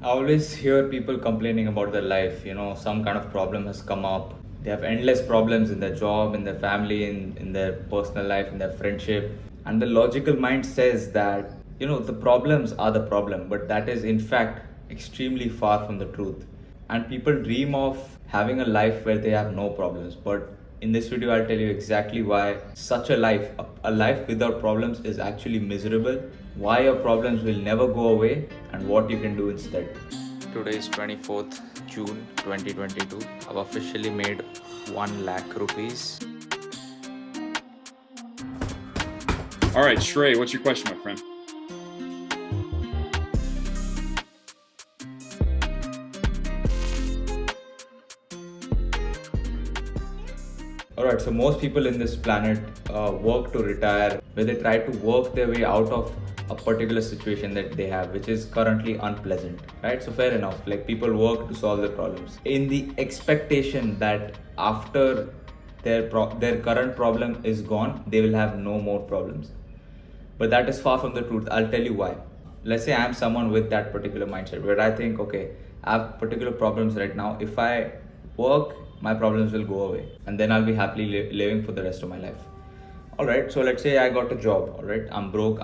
I always hear people complaining about their life. Some kind of problem has come up. They have endless problems in their job, in their family, in their personal life, in their friendship. And the logical mind says that, the problems are the problem, but that is in fact extremely far from the truth. And people dream of having a life where they have no problems. But in this video, I'll tell you exactly why such a life, a life without problems, is actually miserable, why your problems will never go away, and what you can do instead. Today is 24th June 2022. I've officially made 1 lakh rupees. All right, Shrey, what's your question, my friend? Alright, so most people in this planet work to retire, where they try to work their way out of a particular situation that they have, which is currently unpleasant, right? So fair enough, like people work to solve their problems in the expectation that after their current problem is gone, they will have no more problems. But that is far from the truth. I'll tell you why. Let's say I'm someone with that particular mindset where I think, okay, I have particular problems right now. If I work, my problems will go away, and then I'll be happily living for the rest of my life. All right. So let's say I got a job. All right. I'm broke.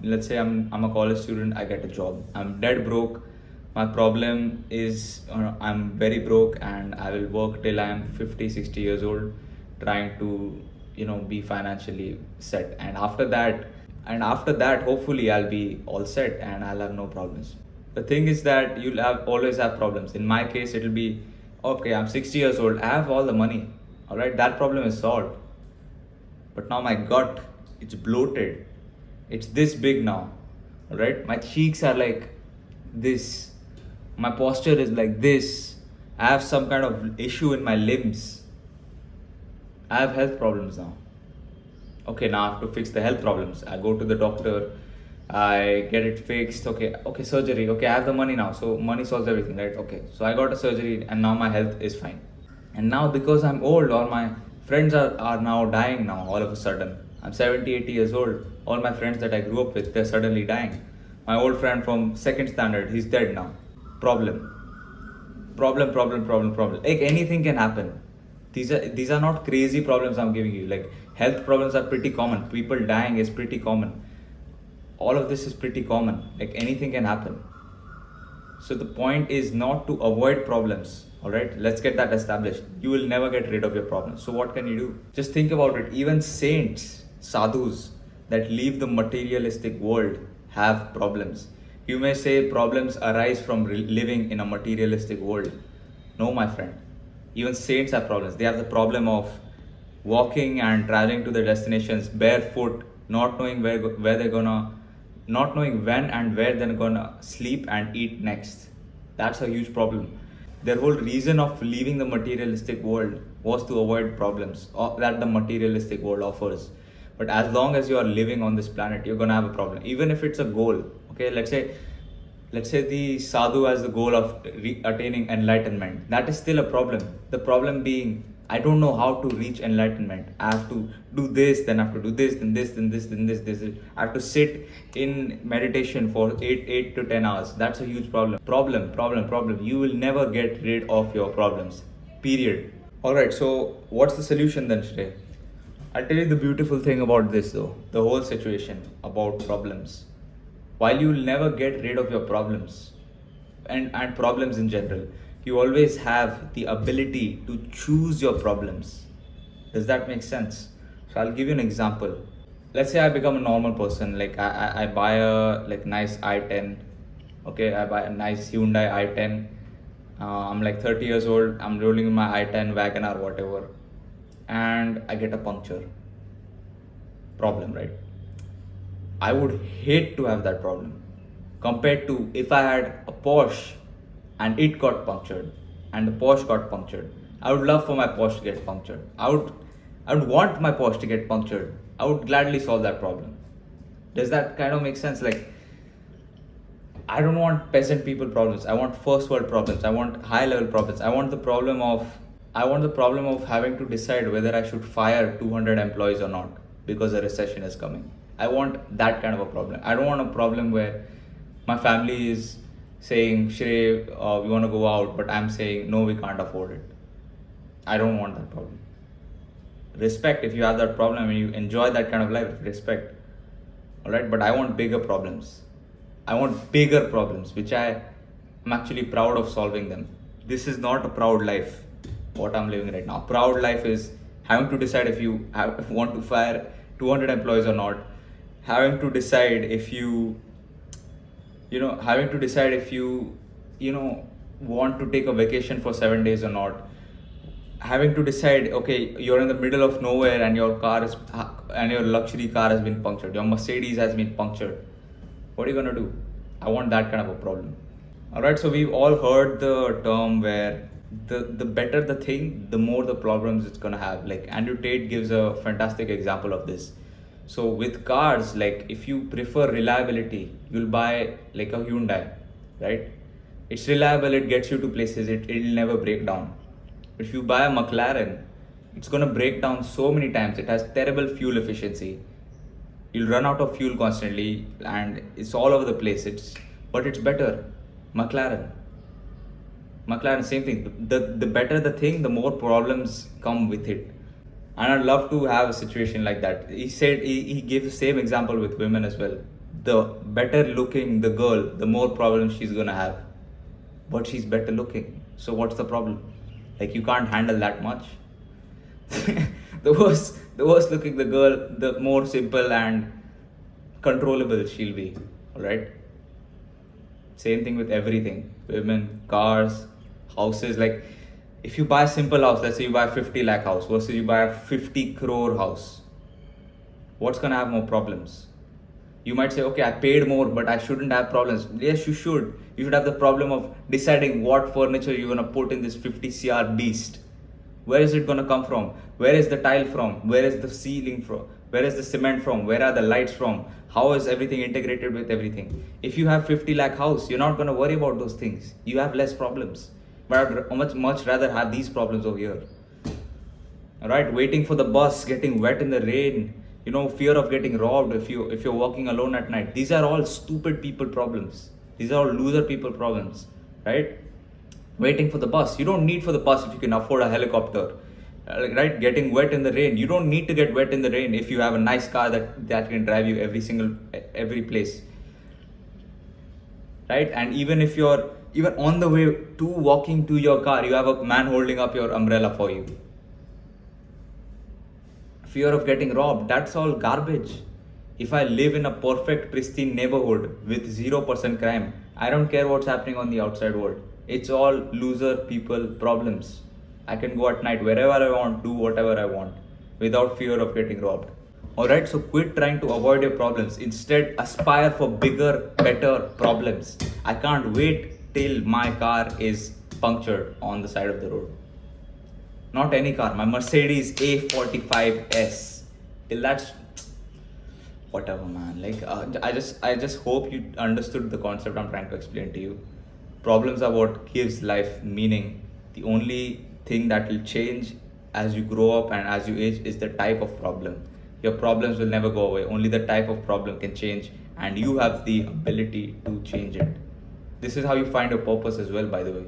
Let's say I'm a college student. I get a job. I'm dead broke. My problem is I'm very broke, and I will work till I'm 50, 60 years old, trying to be financially set. And after that hopefully I'll be all set and I'll have no problems. The thing is that you'll always have problems. In my case, it'll be okay, I'm 60 years old, I have all the money. All right, that problem is solved. But now my gut, it's bloated. It's this big now. All right, my cheeks are like this. My posture is like this. I have some kind of issue in my limbs. I have health problems now. Okay, now I have to fix the health problems. I go to the doctor, I get it fixed. Okay, surgery. Okay, I have the money now, so money solves everything, right? Okay, so I got a surgery and now my health is fine. And now because I'm old, all my friends are now dying now all of a sudden. I'm 70, 80 years old. All my friends that I grew up with, they're suddenly dying. My old friend from second standard, he's dead now. Problem. Problem. Like anything can happen. These are not crazy problems I'm giving you. Like health problems are pretty common. People dying is pretty common. All of this is pretty common. Like anything can happen. So the point is not to avoid problems. All right, let's get that established. You will never get rid of your problems. So what can you do? Just think about it. Even saints, sadhus that leave the materialistic world have problems. You may say problems arise from living in a materialistic world. No, my friend. Even saints have problems. They have the problem of walking and traveling to their destinations barefoot, not knowing where they're gonna, not knowing when and where they're gonna sleep and eat next. That's a huge problem. Their whole reason of leaving the materialistic world was to avoid problems that the materialistic world offers. But as long as you are living on this planet, you're gonna have a problem, even if it's a goal. Okay, let's say the sadhu has the goal of attaining enlightenment. That is still a problem. The problem being, I don't know how to reach enlightenment. I have to do this, then I have to do this, then this, then this, then this. I have to sit in meditation for 8 to 10 hours. That's a huge problem. Problem. You will never get rid of your problems. Period. Alright, so what's the solution then, Shrey? I'll tell you the beautiful thing about this though, the whole situation about problems. While you will never get rid of your problems and problems in general, you always have the ability to choose your problems. Does that make sense? So I'll give you an example. Let's say I become a normal person, like I buy a like nice i10. Okay, I buy a nice Hyundai i10. I'm like 30 years old, I'm rolling in my i10 wagon or whatever, and I get a puncture. Problem, right? I would hate to have that problem compared to if I had a Porsche and it got punctured and the Porsche got punctured. I would love for my Porsche to get punctured. I would want my Porsche to get punctured. I would gladly solve that problem. Does that kind of make sense? Like, I don't want peasant people problems. I want first world problems. I want high level problems. I want the problem of having to decide whether I should fire 200 employees or not because a recession is coming. I want that kind of a problem. I don't want a problem where my family is saying, Shrey, we want to go out, but I'm saying, no, we can't afford it. I don't want that problem. Respect if you have that problem and you enjoy that kind of life, respect. Alright, but I want bigger problems. I want bigger problems, which I am actually proud of solving them. This is not a proud life, what I'm living right now. Proud life is having to decide if you want to fire 200 employees or not, having to decide if having to decide if you want to take a vacation for 7 days or not, having to decide, okay, you're in the middle of nowhere and your luxury car has been punctured, your Mercedes has been punctured. What are you gonna do? I want that kind of a problem. Alright, so we've all heard the term where the better the thing, the more the problems it's gonna have. Like Andrew Tate gives a fantastic example of this. So with cars, like if you prefer reliability, you'll buy like a Hyundai, right? It's reliable, it gets you to places, it'll never break down. If you buy a McLaren, it's gonna break down so many times. It has terrible fuel efficiency. You'll run out of fuel constantly and it's all over the place. But it's better. McLaren, same thing. The better the thing, the more problems come with it. And I'd love to have a situation like that. He said he gave the same example with women as well. The better looking the girl, the more problems she's gonna have. But she's better looking. So what's the problem? Like you can't handle that much. the worse looking the girl, the more simple and controllable she'll be. Alright? Same thing with everything. Women, cars, houses. Like if you buy a simple house, let's say you buy a 50 lakh house versus you buy a 50 crore house, what's gonna have more problems? You might say, okay, I paid more, but I shouldn't have problems. Yes, you should. You should have the problem of deciding what furniture you're gonna put in this 50 CR beast. Where is it gonna come from? Where is the tile from? Where is the ceiling from? Where is the cement from? Where are the lights from? How is everything integrated with everything? If you have 50 lakh house, you're not gonna worry about those things. You have less problems. But I'd much rather have these problems over here. Alright, waiting for the bus, getting wet in the rain, fear of getting robbed if you're walking alone at night. These are all stupid people problems. These are all loser people problems, right? Waiting for the bus. You don't need for the bus if you can afford a helicopter, right? Getting wet in the rain. You don't need to get wet in the rain if you have a nice car that can drive you every place, right? And even on the way to walking to your car, you have a man holding up your umbrella for you. Fear of getting robbed, that's all garbage. If I live in a perfect, pristine neighborhood with 0% crime, I don't care what's happening on the outside world. It's all loser people problems. I can go at night wherever I want, do whatever I want without fear of getting robbed. Alright, so quit trying to avoid your problems. Instead, aspire for bigger, better problems. I can't wait till my car is punctured on the side of the road. Not any car, my Mercedes A45S. Till that's whatever, man. Like I just hope you understood the concept I'm trying to explain to you. Problems are what gives life meaning. The only thing that will change as you grow up and as you age is the type of problem. Your problems will never go away. Only the type of problem can change, and you have the ability to change it. This is how you find your purpose as well, by the way.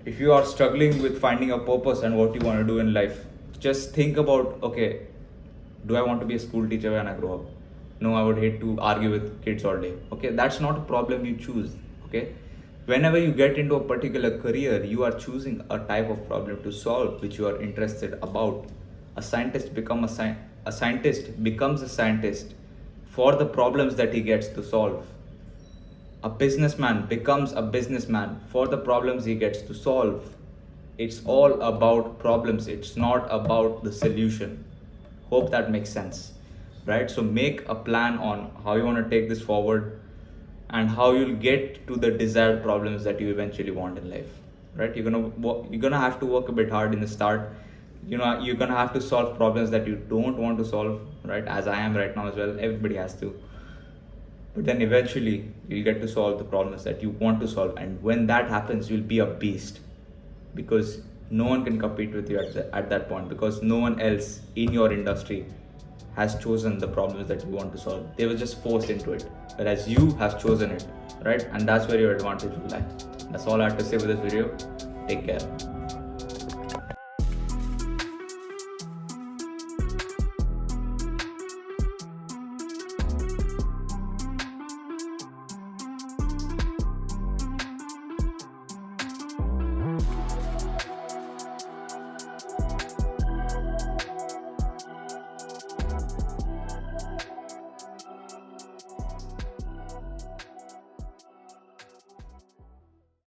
If you are struggling with finding a purpose and what you want to do in life, just think about, okay, do I want to be a school teacher when I grow up? No, I would hate to argue with kids all day. Okay, that's not a problem you choose. Okay, whenever you get into a particular career, you are choosing a type of problem to solve which you are interested about. A scientist becomes a scientist for the problems that he gets to solve. A businessman becomes a businessman for the problems he gets to solve. It's all about problems. It's not about the solution. Hope that makes sense, right? So make a plan on how you want to take this forward and how you'll get to the desired problems that you eventually want in life, right? You're gonna have to work a bit hard in the start. You're gonna have to solve problems that you don't want to solve, right? As I am right now as well. Everybody has to. But then eventually you'll get to solve the problems that you want to solve. And when that happens, you'll be a beast, because no one can compete with you at that point, because no one else in your industry has chosen the problems that you want to solve. They were just forced into it, whereas you have chosen it. right? And that's where your advantage will lie. That's all I have to say with this video. Take care.